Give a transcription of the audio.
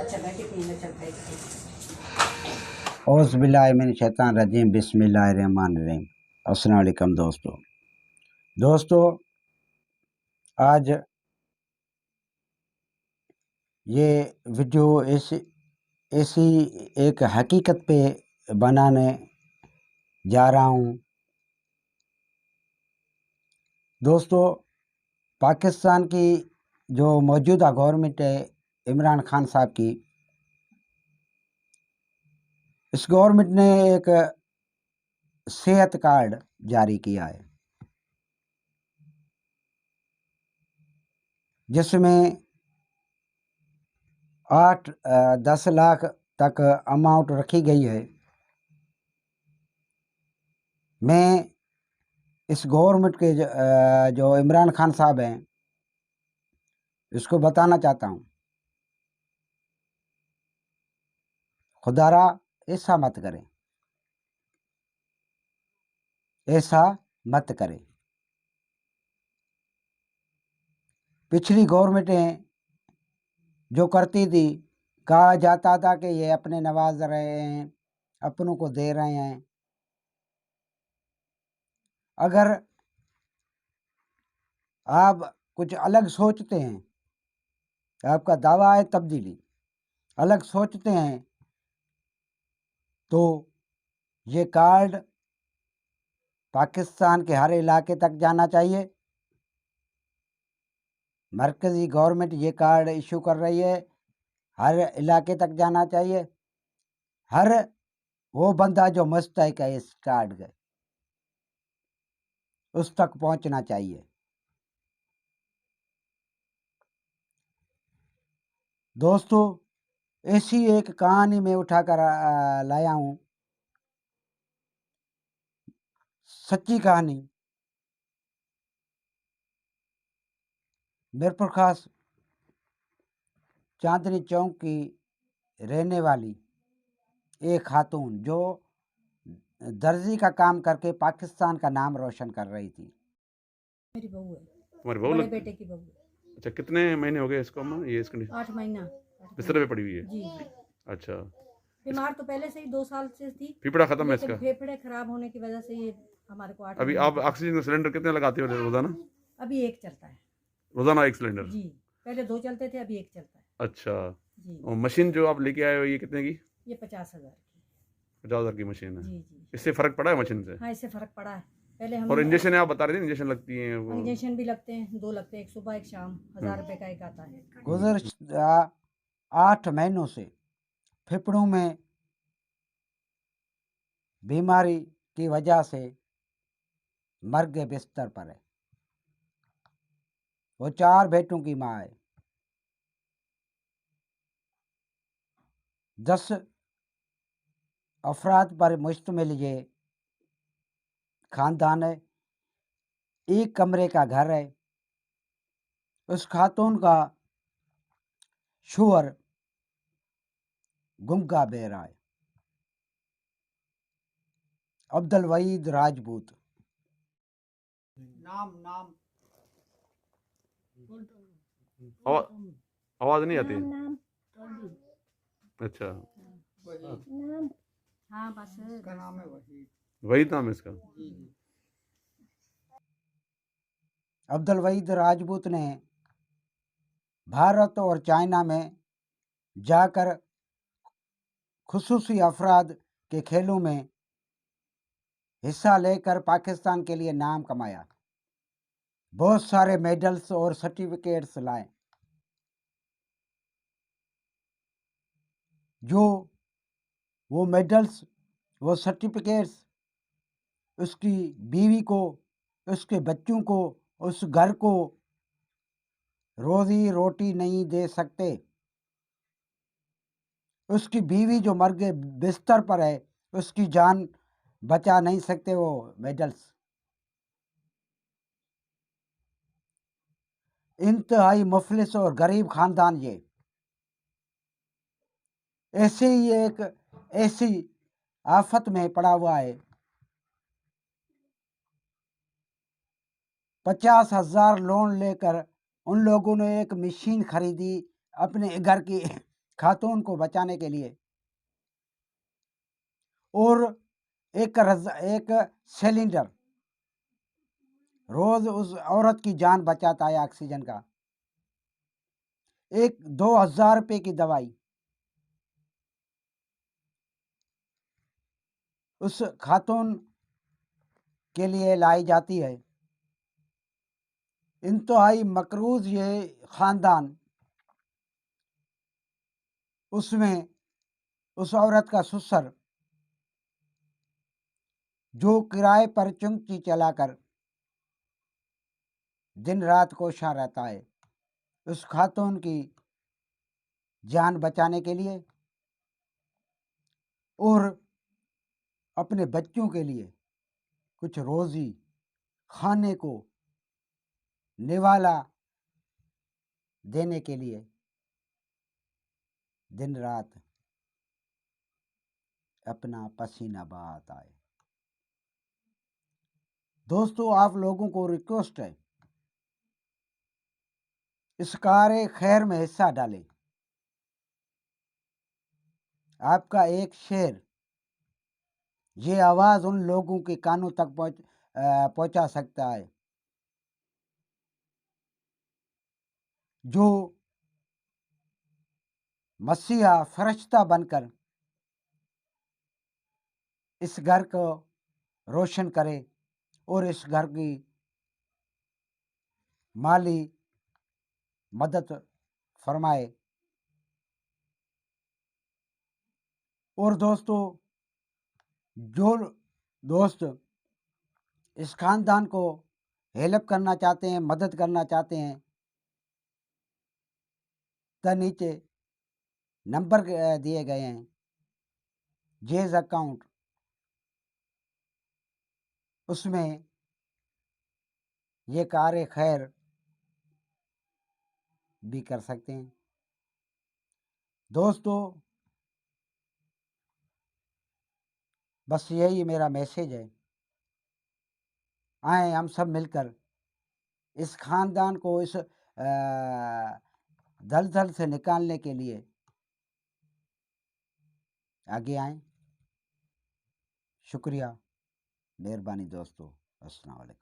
अच्छा बैठे नहीं ना, चल बैठ। औज़ुबिल्लाहिमिनश्शैतानिर्रजीम बिस्मिल्लाहिर्रहमानिर्रहीम। अस्सलाम वालेकुम दोस्तों, आज ये वीडियो ऐसी एक हकीकत पे बनाने जा रहा हूँ। दोस्तों, पाकिस्तान की जो मौजूदा गवर्नमेंट है इमरान खान साहब की, इस गवर्नमेंट ने एक सेहत कार्ड जारी किया है जिसमें 8-10 लाख तक अमाउंट रखी गई है। मैं इस गवर्नमेंट के जो इमरान खान साहब हैं इसको बताना चाहता हूँ, खुदारा ऐसा मत करें, ऐसा मत करें। पिछली गवर्नमेंटें जो करती थी, कहा जाता था कि ये अपने नवाज रहे हैं, अपनों को दे रहे हैं। अगर आप कुछ अलग सोचते हैं, आपका दावा है तब्दीली, अलग सोचते हैं, तो ये कार्ड पाकिस्तान के हर इलाके तक जाना चाहिए। मरकज़ी गवर्नमेंट ये कार्ड इशू कर रही है, हर इलाके तक जाना चाहिए। हर वो बंदा जो मुस्तहिक है इस कार्ड के, उस तक पहुंचना चाहिए। दोस्तों, ऐसी एक कहानी में उठाकर लाया हूँ, सच्ची कहानी। मीरपुर खास चांदनी चौक की रहने वाली एक खातून जो दर्जी का काम करके पाकिस्तान का नाम रोशन कर रही थी। मेरी बहू है, तुम्हारी बहू बड़े बेटे की बहू है। अच्छा, कितने महीने हो गए इसको अम्मा? ये इसको 8 महीना बिस्तर पे पड़ी हुई है? जी। अच्छा, बीमार तो पहले से ही 2 साल से थी, फेफड़ा खत्म है लेकिन इसका? फेफड़े खराब होने की वजह से ये हमारे को 8 अभी महीने आप ऑक्सीजन सिलेंडर कितने लगाते हो रोजाना? अभी एक चलता है रोजाना एक सिलेंडर? जी, पहले 2 चलते थे, अभी एक चलता है अच्छा, जी। और मशीन जो आप लेके आए हो ये कितने की? ये 50,000 की 50,000 की मशीन है। जी जी। इससे फर्क पड़ा है मशीन से? हाँ, इससे फर्क पड़ा है। पहले हम और इंजेक्शन आप बता रहे थे, इंजेक्शन लगती है वो? इंजेक्शन भी लगते हैं, 2 लगते हैं, एक सुबह एक शाम, 1000 रुपए का एक आता है। गुज़श्ता 8 महीनों से फेफड़ों में बीमारी की वजह से मर के बिस्तर पर है। वो 4 बेटों की माँ है। 10 अफराद पर मुश्तमिल ये खानदान है। एक कमरे का घर है। उस खातून का शोहर गुंगा बेरा है, अब्दुल वहीद राजपूत। नाम आवाज नहीं आती? अच्छा, हाँ बस वही नाम है इसका? अब्दुल वहीद राजपूत ने भारत और चाइना में जाकर खुसूसी अफराद के खेलों में हिस्सा लेकर पाकिस्तान के लिए नाम कमाया। बहुत सारे मेडल्स और सर्टिफिकेट्स लाए। जो वो मेडल्स, वो सर्टिफिकेट्स उसकी बीवी को, उसके बच्चों को, उस घर को रोजी रोटी नहीं दे सकते। उसकी बीवी जो मर के बिस्तर पर है, उसकी जान बचा नहीं सकते वो मेडल्स। इंतहाई मुफलिस और गरीब खानदान ये। ऐसे ही एक ऐसी आफत में पड़ा हुआ है। 50,000 लोन लेकर उन लोगों ने एक मशीन खरीदी अपने घर की खातून को बचाने के लिए, और एक सिलेंडर रोज उस औरत की जान बचाता है ऑक्सीजन का। एक 2000 रुपये की दवाई उस खातून के लिए लाई जाती है। इंतहाई मकरूज ये खानदान, उसमें उस औरत का ससुर जो किराए पर चुंगची चलाकर दिन रात कोशा रहता है, उस खातून की जान बचाने के लिए और अपने बच्चों के लिए कुछ रोजी खाने को निवाला देने के लिए दिन रात अपना पसीना बहाता है। दोस्तों, आप लोगों को रिक्वेस्ट है, इस कार्य खैर में हिस्सा डालें। आपका एक शेयर ये आवाज उन लोगों के कानों तक पहुंचा सकता है जो मसीहा फरिश्ता बनकर इस घर को रोशन करे और इस घर की माली मदद फरमाए। और दोस्तों, जो दोस्त इस खानदान को हेल्प करना चाहते हैं, मदद करना चाहते हैं, तो नीचे नंबर दिए गए हैं, जेज अकाउंट, उसमें ये कार्य खैर भी कर सकते हैं। दोस्तों, बस यही मेरा मैसेज है। आए हम सब मिलकर इस खानदान को इस दलदल से निकालने के लिए आगे आए। शुक्रिया, मेहरबानी दोस्तों। अस्सलाम वालेकुम।